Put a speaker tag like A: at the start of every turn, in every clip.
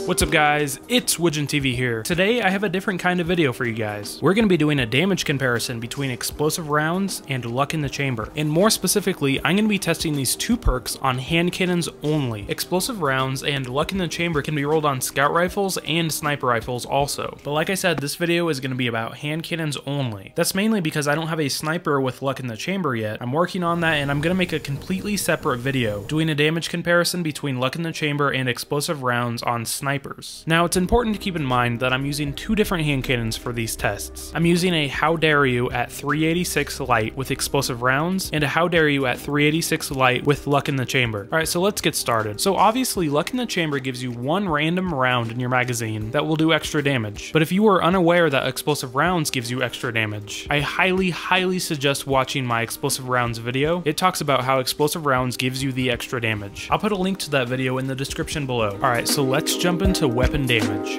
A: What's up guys, it's Widgeon TV here. Today I have a different kind of video for you guys. We're going to be doing a damage comparison between explosive rounds and luck in the chamber. And more specifically, I'm going to be testing these two perks on hand cannons only. Explosive rounds and luck in the chamber can be rolled on scout rifles and sniper rifles also. But like I said, this video is going to be about hand cannons only. That's mainly because I don't have a sniper with luck in the chamber yet. I'm working on that and I'm going to make a completely separate video doing a damage comparison between luck in the chamber and explosive rounds on snipers. Now, it's important to keep in mind that I'm using two different hand cannons for these tests. I'm using a How Dare You at 386 light with explosive rounds, and a How Dare You at 386 light with luck in the chamber. Alright, so let's get started. So obviously, luck in the chamber gives you one random round in your magazine that will do extra damage. But if you are unaware that explosive rounds gives you extra damage, I highly suggest watching my explosive rounds video. It talks about how explosive rounds gives you the extra damage. I'll put a link to that video in the description below. Alright, so let's jump into weapon damage.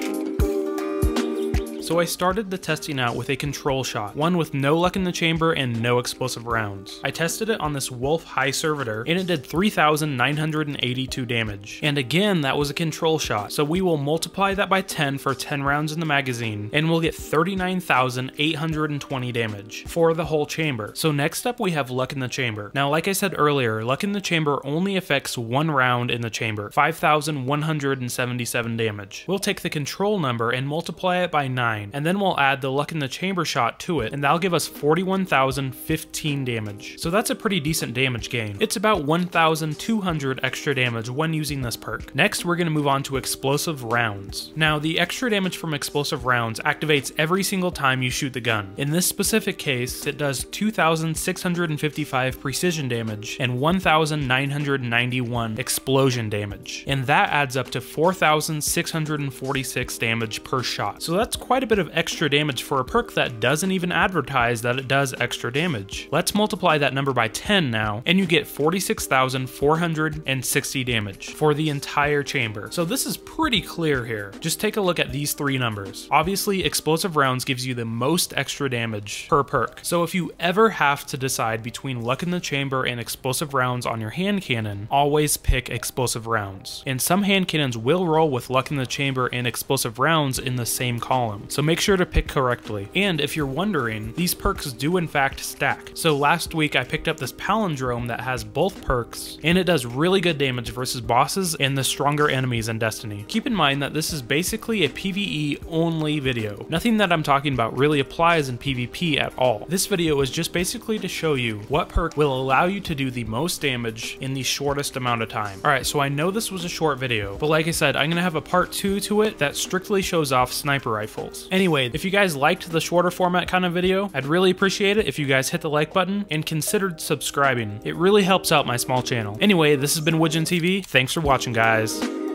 A: So I started the testing out with a control shot, one with no luck in the chamber and no explosive rounds. I tested it on this Wolf High Servitor and it did 3,982 damage. And again, that was a control shot, so we will multiply that by 10 for 10 rounds in the magazine and we'll get 39,820 damage for the whole chamber. So next up we have luck in the chamber. Now like I said earlier, luck in the chamber only affects one round in the chamber, 5,177 damage. We'll take the control number and multiply it by 9. And then we'll add the luck in the chamber shot to it, and that'll give us 41,015 damage. So that's a pretty decent damage gain. It's about 1,200 extra damage when using this perk. Next, we're going to move on to explosive rounds. Now, the extra damage from explosive rounds activates every single time you shoot the gun. In this specific case, it does 2,655 precision damage and 1,991 explosion damage. And that adds up to 4,646 damage per shot. So that's quite a bit of extra damage for a perk that doesn't even advertise that it does extra damage. Let's multiply that number by 10 now, and you get 46,460 damage for the entire chamber. So this is pretty clear here. Just take a look at these three numbers. Obviously, explosive rounds gives you the most extra damage per perk. So if you ever have to decide between luck in the chamber and explosive rounds on your hand cannon, always pick explosive rounds. And some hand cannons will roll with luck in the chamber and explosive rounds in the same column. So make sure to pick correctly. And if you're wondering, these perks do in fact stack. So last week I picked up this palindrome that has both perks, and it does really good damage versus bosses and the stronger enemies in Destiny. Keep in mind that this is basically a PvE only video. Nothing that I'm talking about really applies in PvP at all. This video is just basically to show you what perk will allow you to do the most damage in the shortest amount of time. Alright, so I know this was a short video, but like I said, I'm gonna have a part 2 to it that strictly shows off sniper rifles. Anyway, if you guys liked the shorter format kind of video, I'd really appreciate it if you guys hit the like button and considered subscribing. It really helps out my small channel. Anyway, this has been Widgeon TV. Thanks for watching, guys.